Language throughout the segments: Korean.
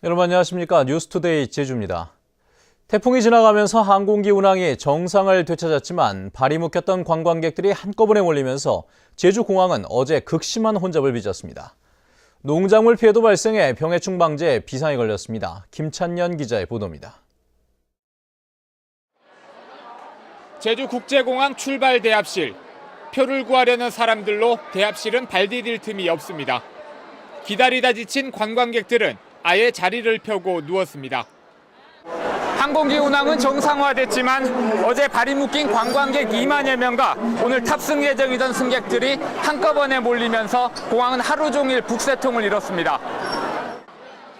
여러분 안녕하십니까? 뉴스투데이 제주입니다. 태풍이 지나가면서 항공기 운항이 정상을 되찾았지만 발이 묶였던 관광객들이 한꺼번에 몰리면서 제주공항은 어제 극심한 혼잡을 빚었습니다. 농작물 피해도 발생해 병해충 방제에 비상이 걸렸습니다. 김찬년 기자의 보도입니다. 제주국제공항 출발 대합실. 표를 구하려는 사람들로 대합실은 발 디딜 틈이 없습니다. 기다리다 지친 관광객들은 아예 자리를 펴고 누웠습니다. 항공기 운항은 정상화됐지만 어제 발이 묶인 관광객 2만여 명과 오늘 탑승 예정이던 승객들이 한꺼번에 몰리면서 공항은 하루 종일 북새통을 이뤘습니다.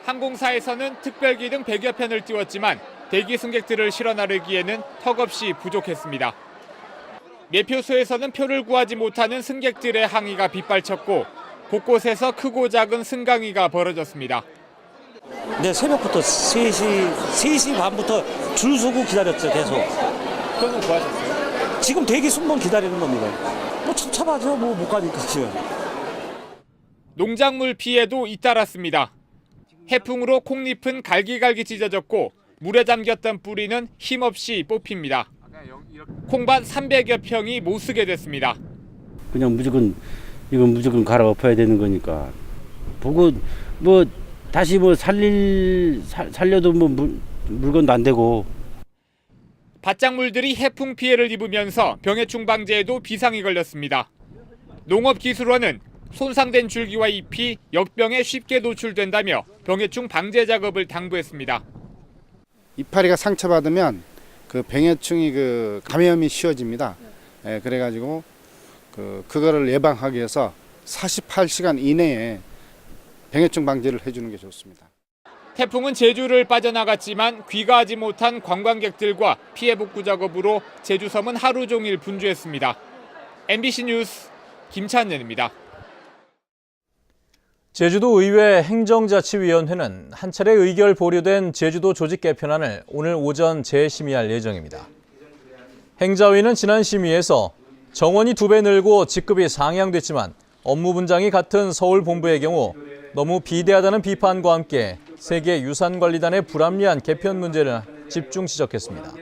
항공사에서는 특별기등 100여 편을 띄웠지만 대기 승객들을 실어 나르기에는 턱없이 부족했습니다. 매표소에서는 표를 구하지 못하는 승객들의 항의가 빗발쳤고 곳곳에서 크고 작은 승강이가 벌어졌습니다. 네, 새벽부터 3시 반부터 줄 서고 기다렸죠, 계속. 표는 구하셨어요? 지금 대기 순번 기다리는 겁니다. 뭐 찹찹하죠, 뭐 못 가니까 지금. 농작물 피해도 잇따랐습니다. 해풍으로 콩잎은 갈기갈기 찢어졌고 물에 잠겼던 뿌리는 힘없이 뽑힙니다. 콩밭 300여 평이 못 쓰게 됐습니다. 그냥 이건 무조건 갈아엎어야 되는 거니까. 보고 뭐 다시 뭐 살려도 뭐 물건도 안 되고. 밭작물들이 해풍 피해를 입으면서 병해충 방제에도 비상이 걸렸습니다. 농업기술원은 손상된 줄기와 잎이 역병에 쉽게 노출된다며 병해충 방제 작업을 당부했습니다. 이파리가 상처받으면 그 병해충이 감염이 쉬워집니다. 예, 그래가지고 그거를 예방하기 위해서 48시간 이내에 병해충 방제를 해주는 게 좋습니다. 태풍은 제주를 빠져나갔지만 귀가하지 못한 관광객들과 피해 복구 작업으로 제주섬은 하루 종일 분주했습니다. MBC 뉴스 김찬년입니다. 제주도 의회 행정자치위원회는 한 차례 의결 보류된 제주도 조직 개편안을 오늘 오전 재심의할 예정입니다. 행자위는 지난 심의에서 정원이 2배 늘고 직급이 상향됐지만 업무 분장이 같은 서울 본부의 경우 너무 비대하다는 비판과 함께 세계유산관리단의 불합리한 개편 문제를 집중 지적했습니다.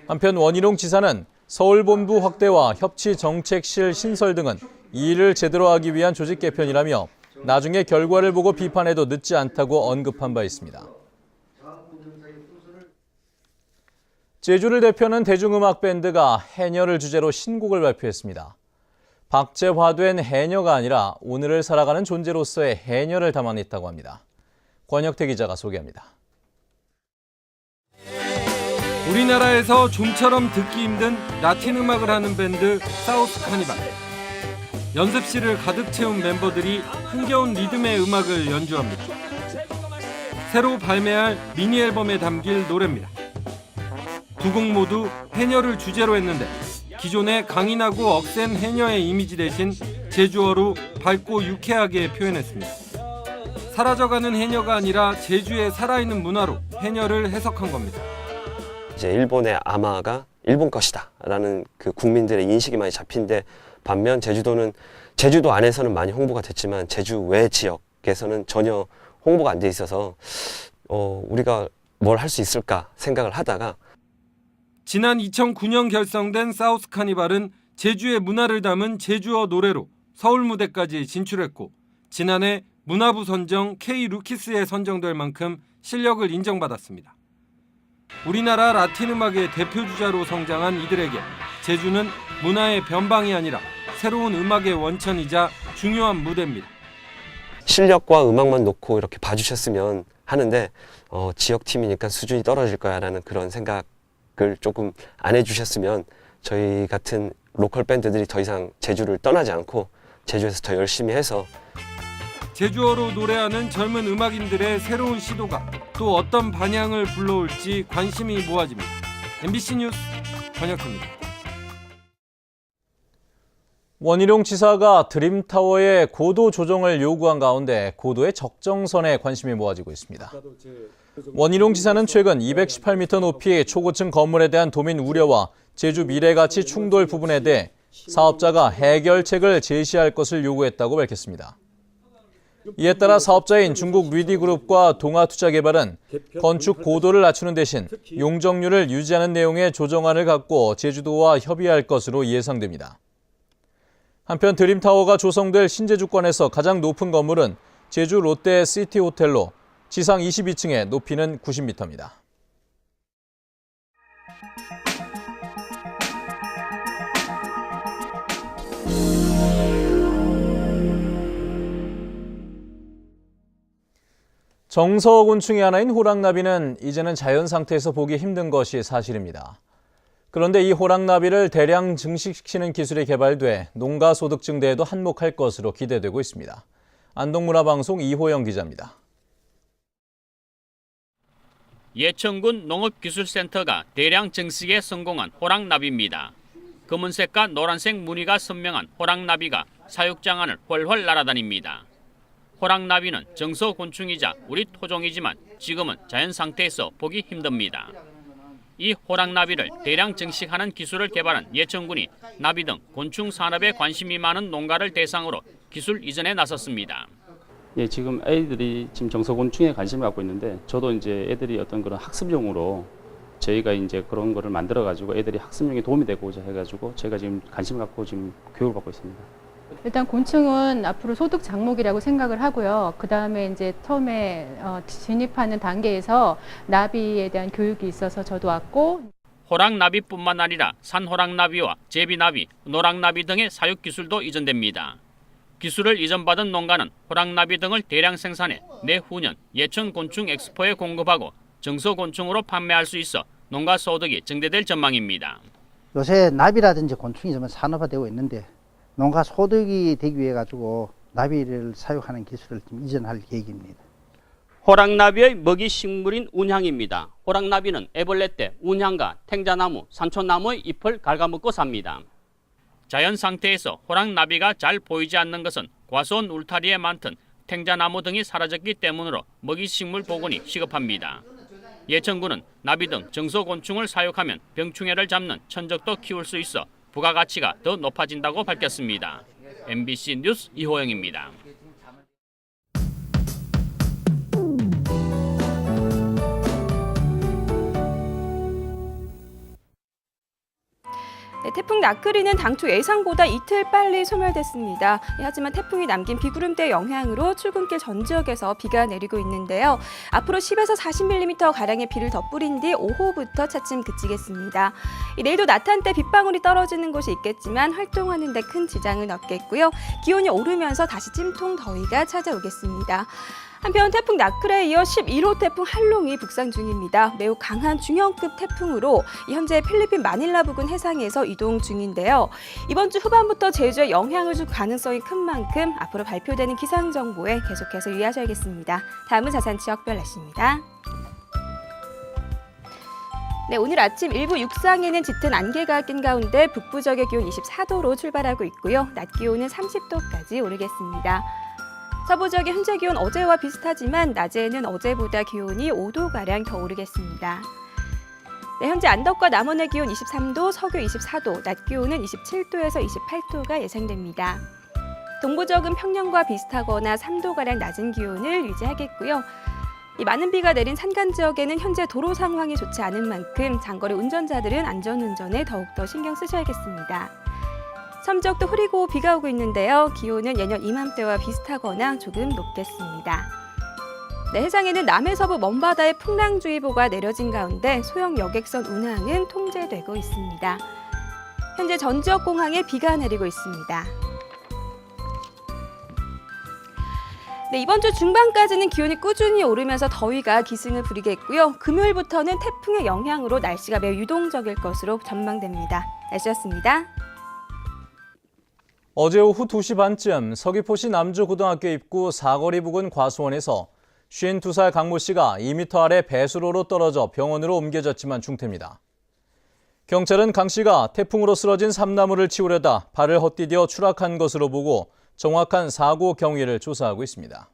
한편 원희룡 지사는 서울본부 확대와 협치정책실 신설 등은 이 일을 제대로 하기 위한 조직 개편이라며 나중에 결과를 보고 비판해도 늦지 않다고 언급한 바 있습니다. 제주를 대표하는 대중음악 밴드가 해녀를 주제로 신곡을 발표했습니다. 박제화된 해녀가 아니라 오늘을 살아가는 존재로서의 해녀를 담아냈다고 합니다. 권혁태 기자가 소개합니다. 우리나라에서 좀처럼 듣기 힘든 라틴 음악을 하는 밴드 사우스 카니발. 연습실을 가득 채운 멤버들이 흥겨운 리듬의 음악을 연주합니다. 새로 발매할 미니 앨범에 담길 노래입니다. 두 곡 모두 해녀를 주제로 했는데 기존의 강인하고 억센 해녀의 이미지 대신 제주어로 밝고 유쾌하게 표현했습니다. 사라져가는 해녀가 아니라 제주의 살아있는 문화로 해녀를 해석한 겁니다. 이제 일본의 아마가 일본 것이다라는 그 국민들의 인식이 많이 잡힌데 반면 제주도 안에서는 많이 홍보가 됐지만 제주 외 지역에서는 전혀 홍보가 안 돼 있어서 우리가 뭘 할 수 있을까 생각을 하다가 지난 2009년 결성된 사우스 카니발은 제주의 문화를 담은 제주어 노래로 서울 무대까지 진출했고 지난해 문화부 선정 K-루키스에 선정될 만큼 실력을 인정받았습니다. 우리나라 라틴 음악의 대표 주자로 성장한 이들에게 제주는 문화의 변방이 아니라 새로운 음악의 원천이자 중요한 무대입니다. 실력과 음악만 놓고 이렇게 봐주셨으면 하는데 지역팀이니까 수준이 떨어질 거야라는 그런 생각을 조금 안 해주셨으면 저희 같은 로컬 밴드들이 더 이상 제주를 떠나지 않고 제주에서 더 열심히 해서 제주어로 노래하는 젊은 음악인들의 새로운 시도가 또 어떤 반향을 불러올지 관심이 모아집니다. MBC 뉴스 권혁입니다. 원희룡 지사가 드림타워의 고도 조정을 요구한 가운데 고도의 적정선에 관심이 모아지고 있습니다. 원희룡 지사는 최근 218m 높이 초고층 건물에 대한 도민 우려와 제주 미래가치 충돌 부분에 대해 사업자가 해결책을 제시할 것을 요구했다고 밝혔습니다. 이에 따라 사업자인 중국 리디그룹과 동아투자개발은 건축 고도를 낮추는 대신 용적률을 유지하는 내용의 조정안을 갖고 제주도와 협의할 것으로 예상됩니다. 한편 드림타워가 조성될 신제주권에서 가장 높은 건물은 제주 롯데 시티호텔로 지상 22층에 높이는 90m입니다. 정서곤충의 하나인 호랑나비는 이제는 자연 상태에서 보기 힘든 것이 사실입니다. 그런데 이 호랑나비를 대량 증식시키는 기술이 개발돼 농가 소득 증대에도 한몫할 것으로 기대되고 있습니다. 안동문화방송 이호영 기자입니다. 예천군 농업기술센터가 대량 증식에 성공한 호랑나비입니다. 검은색과 노란색 무늬가 선명한 호랑나비가 사육장안을 훨훨 날아다닙니다. 호랑나비는 정서곤충이자 우리 토종이지만 지금은 자연 상태에서 보기 힘듭니다. 이 호랑나비를 대량 증식하는 기술을 개발한 예천군이 나비 등 곤충 산업에 관심이 많은 농가를 대상으로 기술 이전에 나섰습니다. 예, 지금 애들이 지금 정서곤충에 관심을 갖고 있는데 저도 이제 애들이 어떤 그런 학습용으로 저희가 이제 그런 거를 만들어 가지고 애들이 학습용에 도움이 되고자 해가지고 제가 지금 관심을 갖고 지금 교육을 받고 있습니다. 일단 곤충은 앞으로 소득 작목이라고 생각을 하고요. 그 다음에 이제 처음에 진입하는 단계에서 나비에 대한 교육이 있어서 저도 왔고. 호랑나비뿐만 아니라 산호랑나비와 제비나비, 노랑나비 등의 사육 기술도 이전됩니다. 기술을 이전받은 농가는 호랑나비 등을 대량 생산해 내후년 예천곤충 엑스포에 공급하고 정서곤충으로 판매할 수 있어 농가 소득이 증대될 전망입니다. 요새 나비라든지 곤충이 좀 산업화되고 있는데 농가 소득이 되기 위해 가지고 나비를 사육하는 기술을 좀 이전할 계획입니다. 호랑나비의 먹이 식물인 운향입니다. 호랑나비는 애벌레 때 운향과 탱자나무, 산초나무의 잎을 갉아먹고 삽니다. 자연 상태에서 호랑나비가 잘 보이지 않는 것은 과수원 울타리에 많던 탱자나무 등이 사라졌기 때문으로 먹이 식물 복원이 시급합니다. 예천군은 나비 등 정서곤충을 사육하면 병충해를 잡는 천적도 키울 수 있어 부가가치가 더 높아진다고 밝혔습니다. MBC 뉴스 이호영입니다. 네, 태풍 나크리는 당초 예상보다 이틀 빨리 소멸됐습니다. 하지만 태풍이 남긴 비구름대 영향으로 출근길 전 지역에서 비가 내리고 있는데요. 앞으로 10에서 40mm가량의 비를 더 뿌린 뒤 오후부터 차츰 그치겠습니다. 내일도 낮 한때 빗방울이 떨어지는 곳이 있겠지만 활동하는 데 큰 지장은 없겠고요. 기온이 오르면서 다시 찜통 더위가 찾아오겠습니다. 한편 태풍 나크레에 이어 11호 태풍 할롱이 북상 중입니다. 매우 강한 중형급 태풍으로 현재 필리핀 마닐라 부근 해상에서 이동 중인데요. 이번 주 후반부터 제주에 영향을 줄 가능성이 큰 만큼 앞으로 발표되는 기상정보에 계속해서 유의하셔야겠습니다. 다음은 자산 지역별 날씨입니다. 네, 오늘 아침 일부 육상에는 짙은 안개가 낀 가운데 북부 지역의 기온 24도로 출발하고 있고요. 낮 기온은 30도까지 오르겠습니다. 서부 지역의 현재 기온 어제와 비슷하지만 낮에는 어제보다 기온이 5도가량 더 오르겠습니다. 네, 현재 안덕과 남원의 기온 23도, 서교 24도, 낮 기온은 27도에서 28도가 예상됩니다. 동부 지역은 평년과 비슷하거나 3도가량 낮은 기온을 유지하겠고요. 많은 비가 내린 산간 지역에는 현재 도로 상황이 좋지 않은 만큼 장거리 운전자들은 안전운전에 더욱더 신경 쓰셔야겠습니다. 섬 지역도 흐리고 비가 오고 있는데요. 기온은 예년 이맘때와 비슷하거나 조금 높겠습니다. 네, 해상에는 남해서부 먼바다에 풍랑주의보가 내려진 가운데 소형 여객선 운항은 통제되고 있습니다. 현재 전 지역 공항에 비가 내리고 있습니다. 네, 이번 주 중반까지는 기온이 꾸준히 오르면서 더위가 기승을 부리겠고요. 금요일부터는 태풍의 영향으로 날씨가 매우 유동적일 것으로 전망됩니다. 날씨였습니다. 어제 오후 2시 반쯤 서귀포시 남주고등학교 입구 사거리 부근 과수원에서 52살 강모 씨가 2m 아래 배수로로 떨어져 병원으로 옮겨졌지만 중태입니다. 경찰은 강 씨가 태풍으로 쓰러진 삼나무를 치우려다 발을 헛디뎌 추락한 것으로 보고 정확한 사고 경위를 조사하고 있습니다.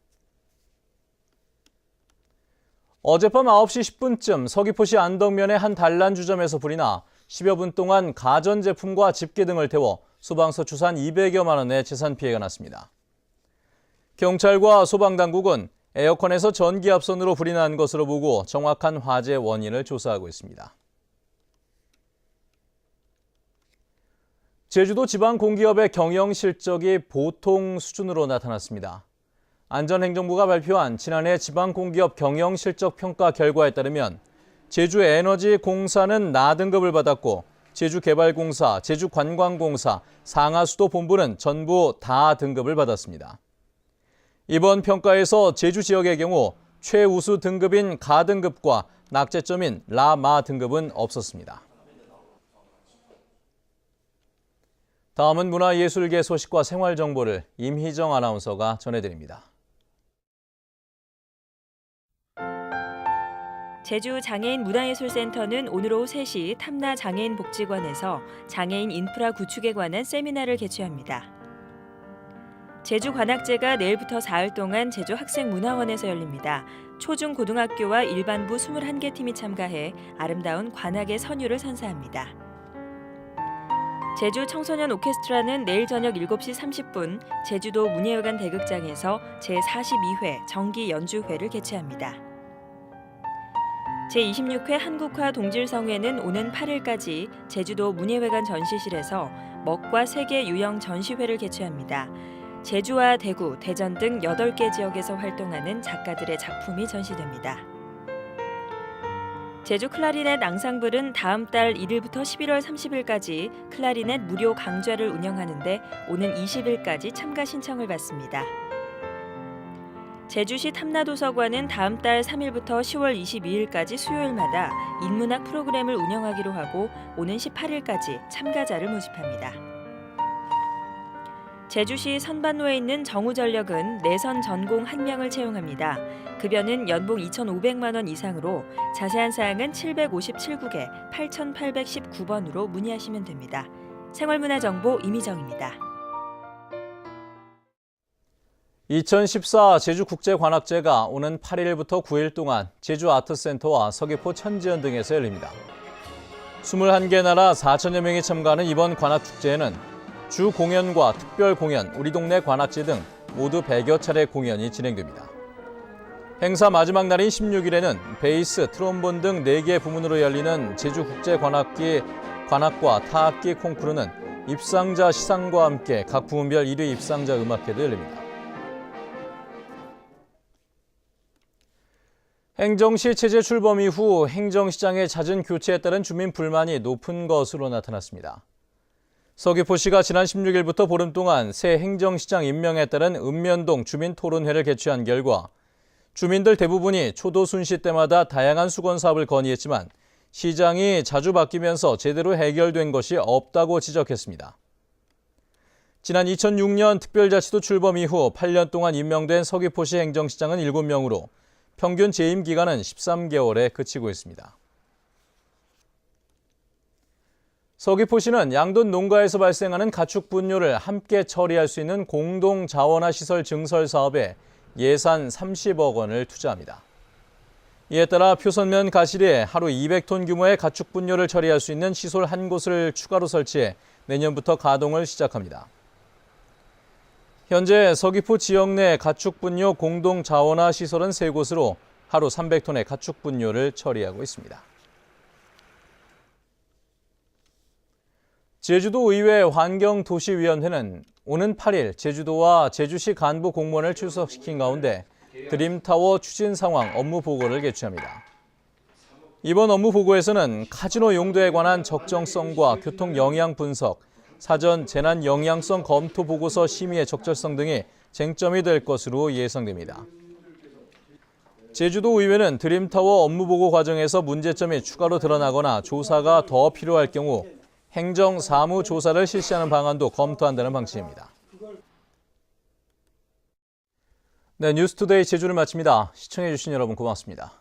어젯밤 9시 10분쯤 서귀포시 안덕면의 한 단란주점에서 불이 나 10여 분 동안 가전제품과 집게 등을 태워 소방서 추산 200여만 원의 재산 피해가 났습니다. 경찰과 소방당국은 에어컨에서 전기압선으로 불이 난 것으로 보고 정확한 화재 원인을 조사하고 있습니다. 제주도 지방공기업의 경영 실적이 보통 수준으로 나타났습니다. 안전행정부가 발표한 지난해 지방공기업 경영 실적 평가 결과에 따르면 제주에너지공사는 나 등급을 받았고 제주개발공사, 제주관광공사, 상하수도본부는 전부 다 등급을 받았습니다. 이번 평가에서 제주 지역의 경우 최우수 등급인 가 등급과 낙제점인 라마 등급은 없었습니다. 다음은 문화예술계 소식과 생활정보를 임희정 아나운서가 전해드립니다. 제주 장애인 문화예술센터는 오늘 오후 3시 탐나 장애인 복지관에서 장애인 인프라 구축에 관한 세미나를 개최합니다. 제주 관악제가 내일부터 4일 동안 제주 학생문화원에서 열립니다. 초중 고등학교와 일반부 21개 팀이 참가해 아름다운 관악의 선율을 선사합니다. 제주 청소년 오케스트라는 내일 저녁 7시 30분 제주도 문예회관 대극장에서 제42회 정기 연주회를 개최합니다. 제26회 한국화 동질성회는 오는 8일까지 제주도 문예회관 전시실에서 먹과 세계 유형 전시회를 개최합니다. 제주와 대구, 대전 등 8개 지역에서 활동하는 작가들의 작품이 전시됩니다. 제주 클라리넷 앙상블은 다음 달 1일부터 11월 30일까지 클라리넷 무료 강좌를 운영하는데 오는 20일까지 참가 신청을 받습니다. 제주시 탐나도서관은 다음 달 3일부터 10월 22일까지 수요일마다 인문학 프로그램을 운영하기로 하고 오는 18일까지 참가자를 모집합니다. 제주시 선반로에 있는 정우전력은 내선 전공 1명을 채용합니다. 급여는 연봉 2,500만 원 이상으로 자세한 사항은 757국에 8,819번으로 문의하시면 됩니다. 생활문화정보 임희정입니다. 2014 제주국제관악제가 오는 8일부터 9일 동안 제주아트센터와 서귀포 천지연 등에서 열립니다. 21개 나라 4천여 명이 참가하는 이번 관악축제에는 주 공연과 특별 공연, 우리 동네 관악지 등 모두 100여 차례 공연이 진행됩니다. 행사 마지막 날인 16일에는 베이스, 트롬본 등 4개 부문으로 열리는 제주국제관악과 타악기 콩쿠르는 입상자 시상과 함께 각 부문별 1위 입상자 음악회도 열립니다. 행정시 체제 출범 이후 행정시장의 잦은 교체에 따른 주민 불만이 높은 것으로 나타났습니다. 서귀포시가 지난 16일부터 보름 동안 새 행정시장 임명에 따른 읍면동 주민토론회를 개최한 결과 주민들 대부분이 초도 순시 때마다 다양한 수건 사업을 건의했지만 시장이 자주 바뀌면서 제대로 해결된 것이 없다고 지적했습니다. 지난 2006년 특별자치도 출범 이후 8년 동안 임명된 서귀포시 행정시장은 7명으로 평균 재임 기간은 13개월에 그치고 있습니다. 서귀포시는 양돈 농가에서 발생하는 가축 분뇨를 함께 처리할 수 있는 공동 자원화 시설 증설 사업에 예산 30억 원을 투자합니다. 이에 따라 표선면 가시리에 하루 200톤 규모의 가축 분뇨를 처리할 수 있는 시설 한 곳을 추가로 설치해 내년부터 가동을 시작합니다. 현재 서귀포 지역 내 가축 분뇨 공동 자원화 시설은 3곳으로 하루 300톤의 가축 분뇨를 처리하고 있습니다. 제주도의회 환경도시위원회는 오는 8일 제주도와 제주시 간부 공무원을 출석시킨 가운데 드림타워 추진 상황 업무 보고를 개최합니다. 이번 업무 보고에서는 카지노 용도에 관한 적정성과 교통 영향 분석, 사전 재난 영향성 검토 보고서 심의의 적절성 등이 쟁점이 될 것으로 예상됩니다. 제주도의회는 드림타워 업무 보고 과정에서 문제점이 추가로 드러나거나 조사가 더 필요할 경우 행정 사무 조사를 실시하는 방안도 검토한다는 방침입니다. 네, 뉴스투데이 제주를 마칩니다. 시청해주신 여러분 고맙습니다.